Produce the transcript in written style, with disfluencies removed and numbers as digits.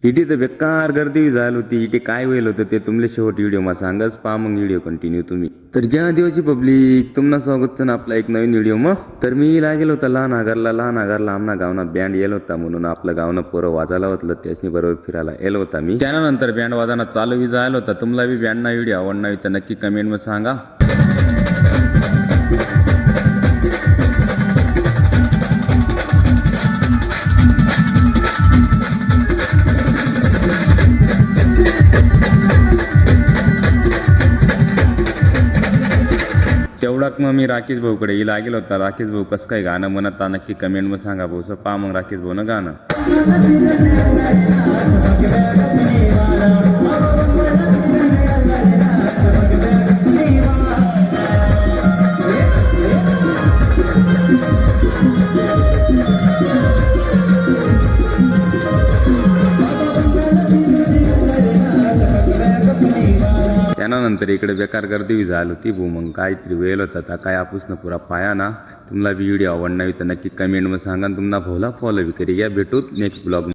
इथे तर बेकार गर्दी झाली होती. इथे काय होईल होतं ते तुमले शेवट व्हिडिओ मा सांगच पहा मग व्हिडिओ कंटिन्यू तुम्ही. तर ज्या दिवशी पब्लिक तुम्हाला स्वागत ना आपला एक नवीन व्हिडिओ मग. तर मी लागेल होता लहान आगारला आमना गावना बँड येल होता म्हणून आपलं गावनं पोरं वाजायला होतलं त्यासनी बरोबर फिरायला येल होता मी. त्यानंतर बँड वाजाना चालू बी जायला होता. तुम्हाला बी बँडना व्हिडिओ आवडणार तर नक्की कमेंट मध्ये सांगा. तेवढाच मग मी राकेश भाऊकडे लागेल होता. राकेश भाऊ कसं काय गाणं म्हणत नक्की कमेंट मध्ये सांगा भाऊ. पहा मग राकेश भाऊ ना गाणं. त्यानंतर इकडे बेकार गर्दी झाली होती भाऊ. मग काहीतरी वेळ होता काय आपूस ना पुरा पाया ना. तुम्हाला व्हिडिओ आवडणार तर नक्की कमेंट मध्ये सांगा. तुम्हाला भाऊला फॉलो बी करी घ्या. भेटूत नेक्स्ट ब्लॉग.